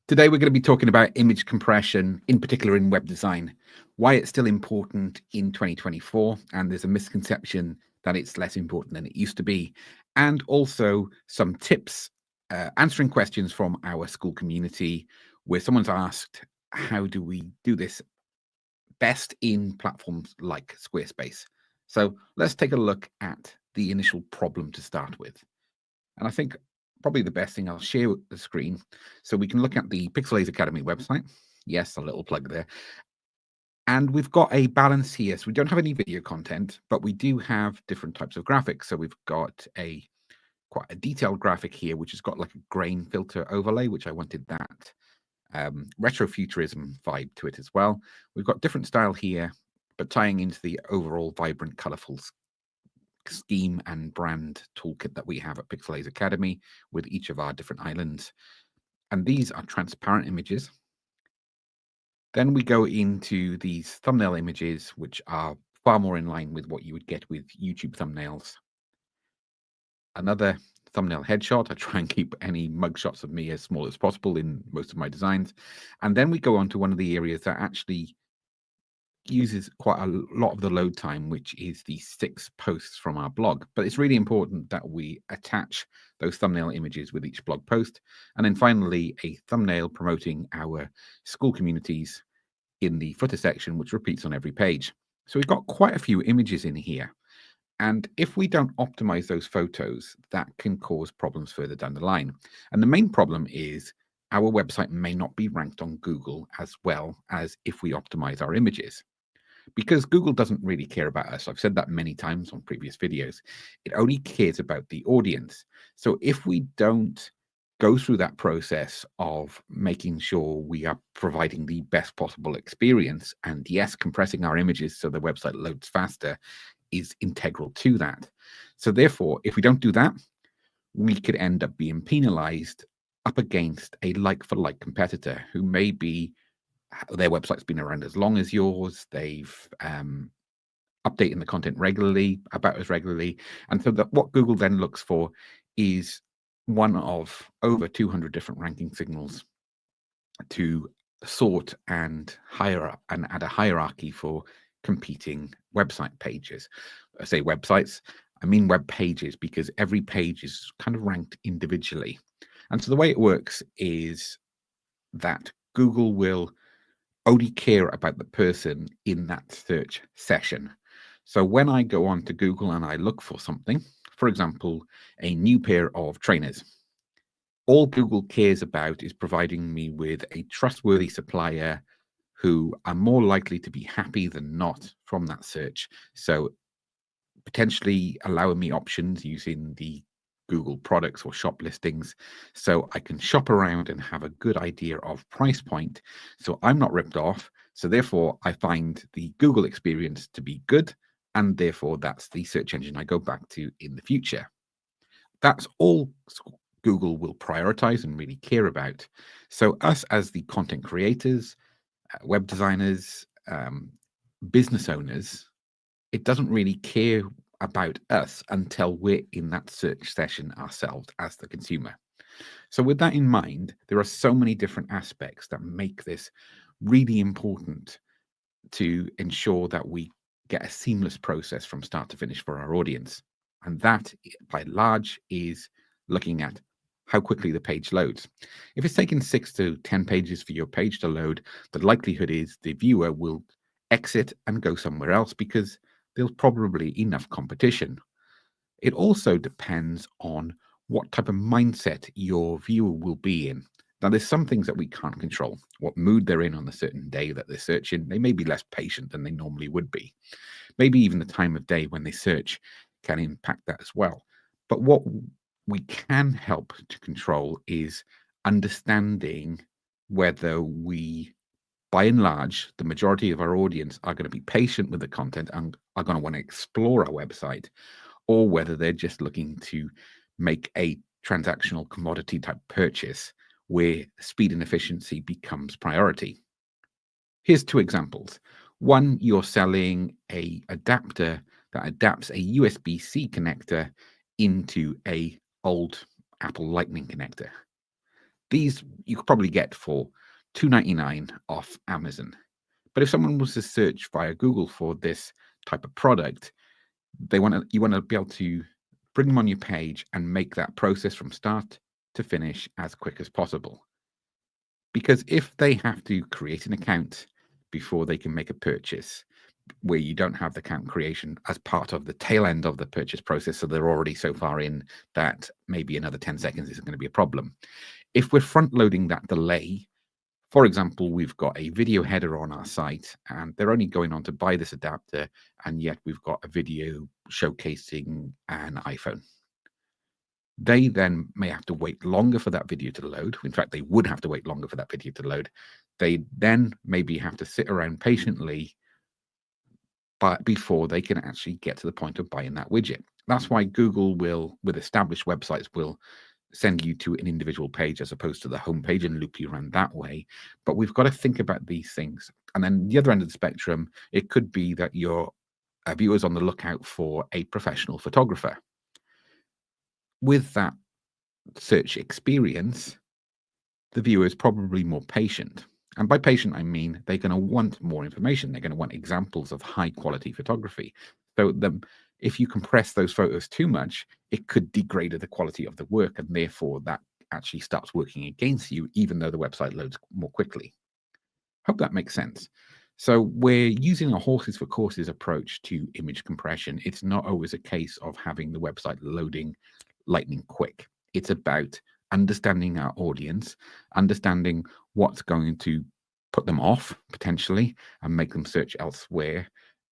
Today, we're going to be talking about image compression, in particular in web design, why it's still important in 2024, and there's a misconception that it's less important than it used to be, and also some tips, answering questions from our school community, where someone's asked, how do we do this best in platforms like Squarespace? So let's take a look at the initial problem to start with. And I think probably the best thing, I'll share the screen so we can look at the Pixelhaze Academy website. Yes, a little plug there. And we've got a balance here. So we don't have any video content, but we do have different types of graphics. So we've got quite a detailed graphic here, which has got like a grain filter overlay, which I wanted that retrofuturism vibe to it as well. We've got different style here, but tying into the overall vibrant, colorful scheme and brand toolkit that we have at Pixelhaze Academy with each of our different islands. And these are transparent images. Then we go into these thumbnail images, which are far more in line with what you would get with YouTube thumbnails. Another thumbnail headshot. I try and keep any mug shots of me as small as possible in most of my designs. And then we go on to one of the areas that actually uses quite a lot of the load time, which is the 6 posts from our blog. But it's really important that we attach those thumbnail images with each blog post. And then finally, a thumbnail promoting our school communities in the footer section, which repeats on every page. So we've got quite a few images in here. And if we don't optimize those photos, that can cause problems further down the line. And the main problem is our website may not be ranked on Google as well as if we optimize our images. Because Google doesn't really care about us. I've said that many times on previous videos. It only cares about the audience. So if we don't go through that process of making sure we are providing the best possible experience, and yes, compressing our images so the website loads faster is integral to that. So therefore, if we don't do that, we could end up being penalized up against a like-for-like competitor who may be their website's been around as long as yours. They've updating the content regularly, about as regularly. And so that what Google then looks for is one of over 200 different ranking signals to sort and add a hierarchy for competing website pages. I say websites, I mean web pages, because every page is kind of ranked individually. And so the way it works is that Google will only care about the person in that search session. So when I go on to Google and I look for something, for example, a new pair of trainers, all Google cares about is providing me with a trustworthy supplier who are more likely to be happy than not from that search. So potentially allowing me options using the Google products or shop listings, so I can shop around and have a good idea of price point, so I'm not ripped off. So therefore I find the Google experience to be good, and therefore that's the search engine I go back to in the future. That's all Google will prioritize and really care about. So us as the content creators, web designers, business owners, it doesn't really care about us until we're in that search session ourselves as the consumer. So with that in mind, there are so many different aspects that make this really important to ensure that we get a seamless process from start to finish for our audience. And that, by large, is looking at how quickly the page loads. If it's taking 6 to 10 pages for your page to load, the likelihood is the viewer will exit and go somewhere else because there's probably enough competition. It also depends on what type of mindset your viewer will be in. Now, there's some things that we can't control. What mood they're in on a certain day that they're searching. They may be less patient than they normally would be. Maybe even the time of day when they search can impact that as well. But what we can help to control is understanding whether we, by and large, the majority of our audience are going to be patient with the content and are going to want to explore our website, or whether they're just looking to make a transactional commodity type purchase where speed and efficiency becomes priority. Here's 2 examples. One, you're selling a adapter that adapts a USB-C connector into a old Apple Lightning connector. These you could probably get for $2.99 off Amazon. But if someone was to search via Google for this type of product, you want to be able to bring them on your page and make that process from start to finish as quick as possible. Because if they have to create an account before they can make a purchase, where you don't have the account creation as part of the tail end of the purchase process, so they're already so far in that maybe another 10 seconds isn't going to be a problem. If we're front loading that delay, for example, we've got a video header on our site and they're only going on to buy this adapter, and yet we've got a video showcasing an iPhone. They then may have to wait longer for that video to load. In fact, they would have to wait longer for that video to load. They then maybe have to sit around patiently before they can actually get to the point of buying that widget. That's why Google will, with established websites, will send you to an individual page as opposed to the home page and loop you around that way. But we've got to think about these things. And then the other end of the spectrum, it could be that your viewer's on the lookout for a professional photographer. With that search experience, the viewer is probably more patient. And by patient, I mean they're going to want more information. They're going to want examples of high quality photography. So if you compress those photos too much, it could degrade the quality of the work, and therefore that actually starts working against you, even though the website loads more quickly. Hope that makes sense. So we're using a horses for courses approach to image compression. It's not always a case of having the website loading lightning quick. It's about understanding our audience, understanding what's going to put them off potentially and make them search elsewhere,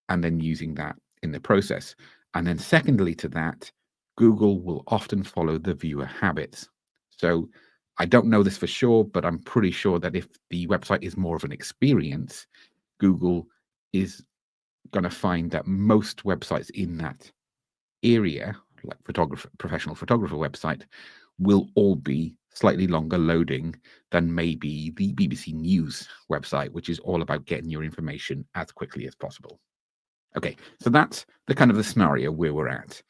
and then using that in the process. And then secondly to that, Google will often follow the viewer habits. So I don't know this for sure, but I'm pretty sure that if the website is more of an experience, Google is going to find that most websites in that area, like professional photographer website, will all be slightly longer loading than maybe the BBC News website, which is all about getting your information as quickly as possible. Okay, so that's the kind of the scenario where we're at.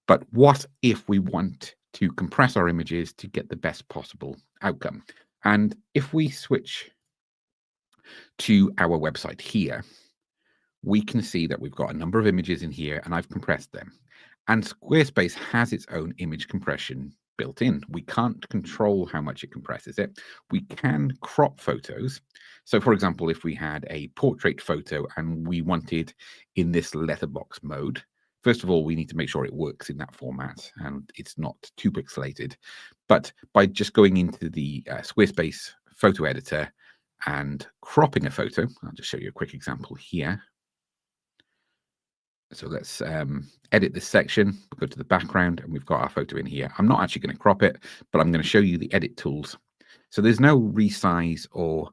But what if we want to compress our images to get the best possible outcome? And if we switch to our website here, we can see that we've got a number of images in here and I've compressed them. And Squarespace has its own image compression built in. We can't control how much it compresses it. We can crop photos. So for example, if we had a portrait photo and we wanted in this letterbox mode, first of all, we need to make sure it works in that format and it's not too pixelated. But by just going into the Squarespace photo editor and cropping a photo, I'll just show you a quick example here. So let's edit this section, go to the background, and we've got our photo in here. I'm not actually going to crop it, but I'm going to show you the edit tools. So there's no resize or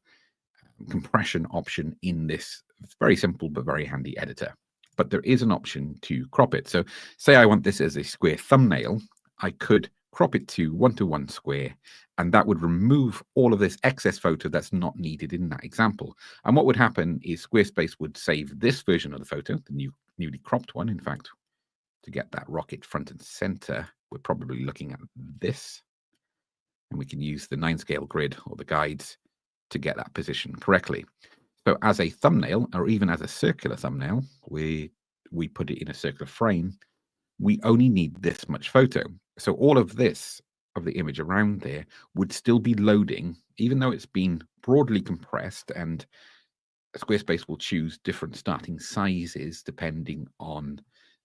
compression option in this very simple but very handy editor. But there is an option to crop it. So say I want this as a square thumbnail, I could crop it to 1:1 square, and that would remove all of this excess photo that's not needed in that example. And what would happen is Squarespace would save this version of the photo, the newly cropped one. In fact, to get that rocket front and center, we're probably looking at this, and we can use the 9-scale grid or the guides to get that position correctly. So as a thumbnail, or even as a circular thumbnail, we put it in a circular frame, we only need this much photo. So all of this of the image around there would still be loading, even though it's been broadly compressed, and Squarespace will choose different starting sizes depending on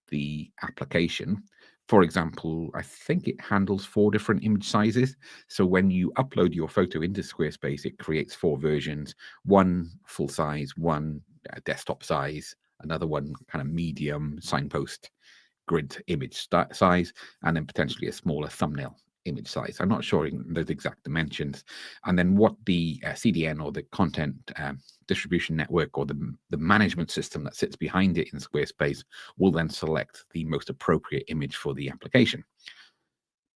the application. For example, I think it handles 4 different image sizes. So when you upload your photo into Squarespace, it creates 4 versions, one full size, one desktop size, another one kind of medium signpost grid image size, and then potentially a smaller thumbnail image size. I'm not sure in those exact dimensions. And then what the CDN or the content distribution network or the management system that sits behind it in Squarespace will then select the most appropriate image for the application.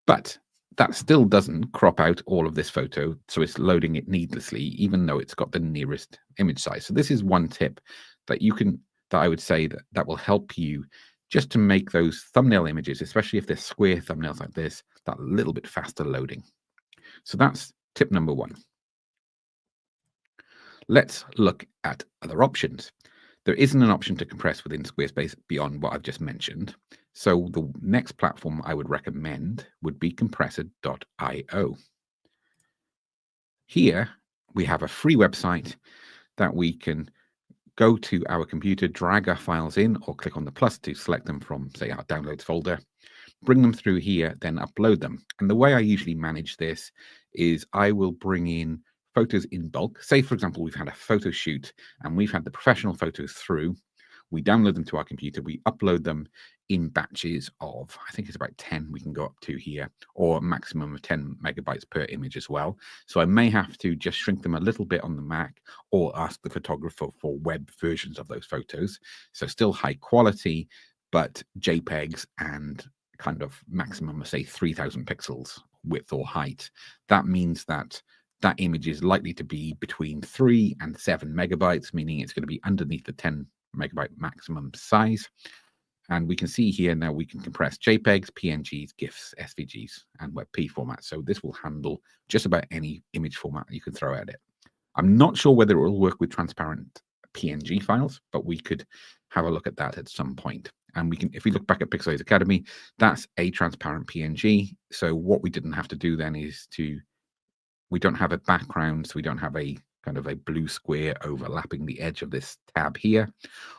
But that still doesn't crop out all of this photo, so it's loading it needlessly, even though it's got the nearest image size. So this is one tip that I would say that will help you just to make those thumbnail images, especially if they're square thumbnails like this, that little bit faster loading. So that's tip number one. Let's look at other options. There isn't an option to compress within Squarespace beyond what I've just mentioned. So the next platform I would recommend would be compressor.io. Here we have a free website that we can go to our computer, drag our files in, or click on the plus to select them from, say, our downloads folder, bring them through here, then upload them. And the way I usually manage this is I will bring in photos in bulk. Say, for example, we've had a photo shoot and we've had the professional photos through. We download them to our computer, we upload them in batches of, I think it's about 10 we can go up to here, or a maximum of 10 megabytes per image as well. So I may have to just shrink them a little bit on the Mac or ask the photographer for web versions of those photos. So still high quality, but JPEGs and kind of maximum of, say, 3,000 pixels width or height. That means that that image is likely to be between 3 and 7 megabytes, meaning it's going to be underneath the 10 megabyte maximum size. And we can see here now we can compress JPEGs, PNGs, GIFs, SVGs, and WebP formats. So this will handle just about any image format you can throw at it. I'm not sure whether it will work with transparent PNG files, but we could have a look at that at some point. And we can, if we look back at Pixelhaze Academy, that's a transparent PNG. So what we didn't have to do then is we don't have a background, so we don't have a kind of a blue square overlapping the edge of this tab here,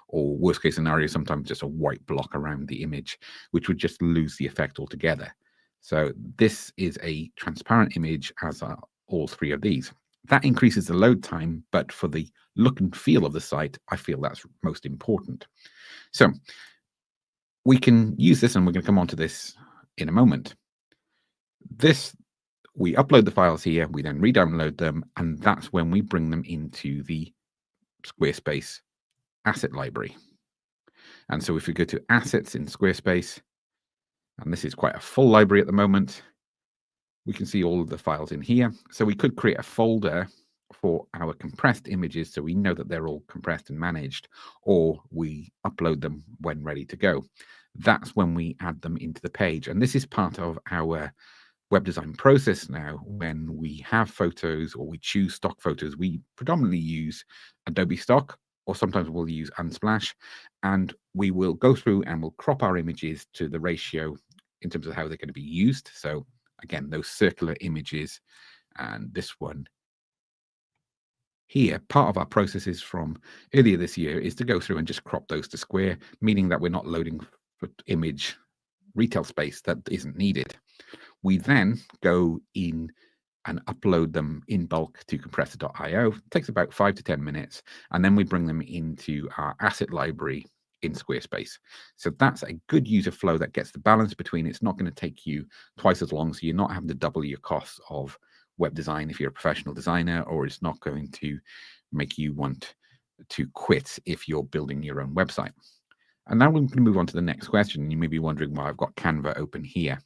or worst case scenario, sometimes just a white block around the image, which would just lose the effect altogether. So this is a transparent image, as are all three of these. That increases the load time, but for the look and feel of the site, I feel that's most important. So we can use this, and we're going to come on to this in a moment. We upload the files here, we then re-download them, and that's when we bring them into the Squarespace asset library. And so if we go to assets in Squarespace, and this is quite a full library at the moment, we can see all of the files in here. So we could create a folder for our compressed images so we know that they're all compressed and managed, or we upload them when ready to go. That's when we add them into the page. And this is part of our web design process now. When we have photos or we choose stock photos, we predominantly use Adobe Stock, or sometimes we'll use Unsplash, and we will go through and we'll crop our images to the ratio in terms of how they're going to be used. So again, those circular images and this one here, part of our processes from earlier this year is to go through and just crop those to square, meaning that we're not loading image retail space that isn't needed. We then go in and upload them in bulk to compressor.io. It takes about 5 to 10 minutes, and then we bring them into our asset library in Squarespace. So that's a good user flow that gets the balance between it's not going to take you twice as long, so you're not having to double your costs of web design if you're a professional designer, or it's not going to make you want to quit if you're building your own website. And now we're going to move on to the next question. You may be wondering why I've got Canva open here.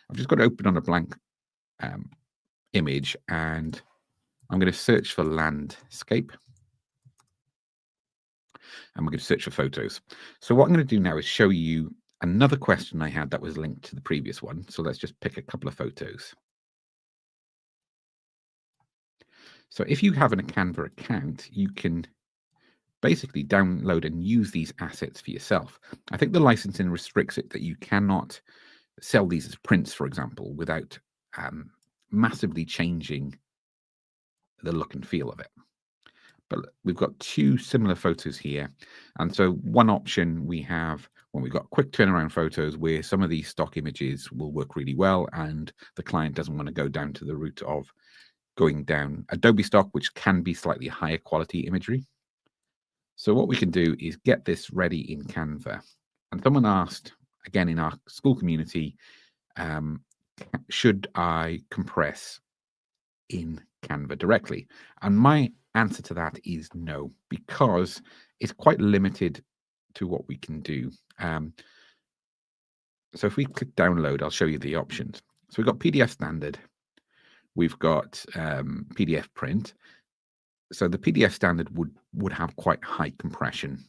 I've just got it open on a blank image, and I'm going to search for landscape. And we're going to search for photos. So what I'm going to do now is show you another question I had that was linked to the previous one. So let's just pick a couple of photos. So if you have a Canva account, you can basically download and use these assets for yourself. I think the licensing restricts it that you cannot sell these as prints, for example, without massively changing the look and feel of it. But we've got two similar photos here. And so one option we have when we've got quick turnaround photos where some of these stock images will work really well and the client doesn't want to go down to the route of going down Adobe Stock, which can be slightly higher quality imagery. So what we can do is get this ready in Canva. And someone asked, again, in our school community, should I compress in Canva directly? And my answer to that is no, because it's quite limited to what we can do. So if we click download, I'll show you the options. So we've got PDF standard, we've got PDF print. So the PDF standard would have quite high compression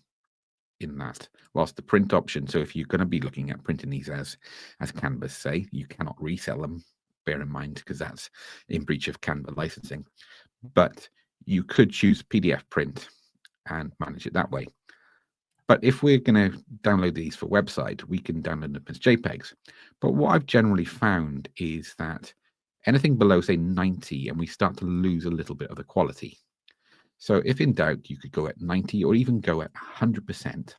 in that, whilst the print option, so if you're going to be looking at printing these as canvas, say, you cannot resell them bear in mind, because that's in breach of Canva licensing. But you could choose PDF print and manage it that way. But if we're going to download these for website, we can download them as JPEGs. But what I've generally found is that anything below, say, 90, and we start to lose a little bit of the quality. So if in doubt, you could go at 90 or even go at 100%.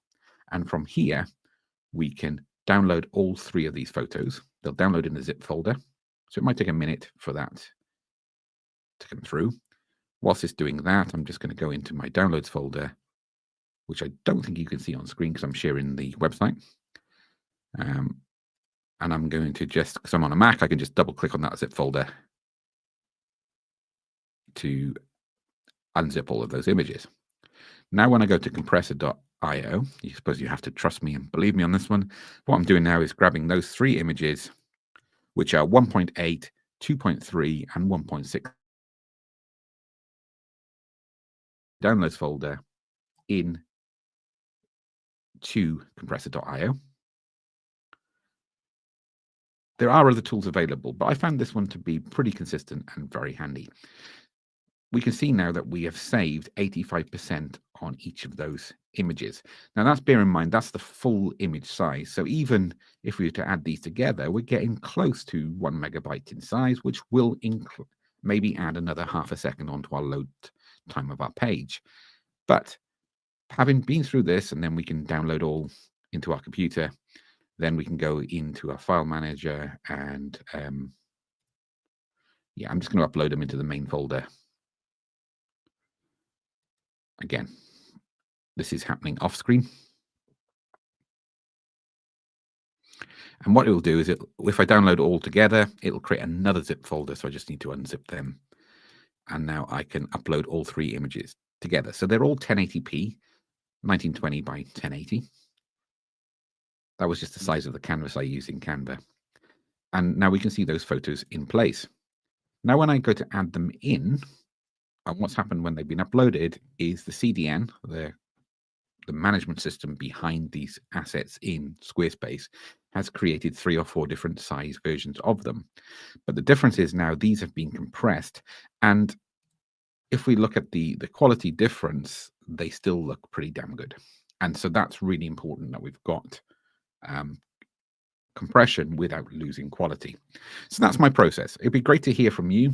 And from here, we can download all 3 of these photos. They'll download in a zip folder. So it might take a minute for that to come through. Whilst it's doing that, I'm just going to go into my downloads folder, which I don't think you can see on screen because I'm sharing the website. And I'm going to just, because I'm on a Mac, I can just double click on that zip folder to unzip all of those images. Now, when I go to compressor.io, you suppose you have to trust me and believe me on this one. What I'm doing now is grabbing those 3 images, which are 1.8, 2.3, and 1.6 downloads folder in to compressor.io. There are other tools available, but I found this one to be pretty consistent and very handy. We can see now that we have saved 85% on each of those images. Now, that's, bear in mind, that's the full image size. So even if we were to add these together, we're getting close to 1 megabyte in size, which will maybe add another half a second onto our load time of our page. But having been through this, and then we can download all into our computer, then we can go into our file manager and yeah, I'm just going to upload them into the main folder. Again, this is happening off screen. And what it will do is, if I download all together, it'll create another zip folder. So I just need to unzip them. And now I can upload all 3 images together. So they're all 1080p, 1920 by 1080. That was just the size of the canvas I use in Canva. And now we can see those photos in place. Now, when I go to add them in, and what's happened when they've been uploaded is the CDN, the management system behind these assets in Squarespace, has created 3 or 4 different size versions of them. But the difference is now these have been compressed. And if we look at the quality difference, they still look pretty damn good. And so that's really important, that we've got compression without losing quality. So that's my process. It'd be great to hear from you.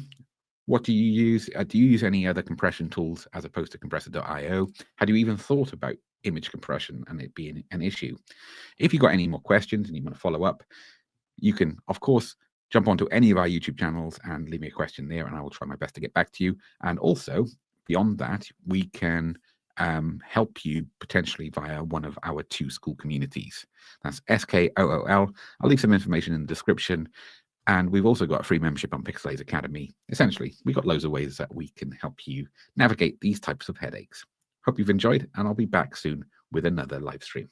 What do you use? Do you use any other compression tools as opposed to compressor.io? Had you even thought about image compression and it being an issue? If you've got any more questions and you want to follow up, you can, of course, jump onto any of our YouTube channels and leave me a question there, and I will try my best to get back to you. And also, beyond that, we can help you potentially via one of our 2 school communities. That's SKOOL. I'll leave some information in the description. And we've also got a free membership on Pixelhaze Academy. Essentially, we've got loads of ways that we can help you navigate these types of headaches. Hope you've enjoyed, and I'll be back soon with another live stream.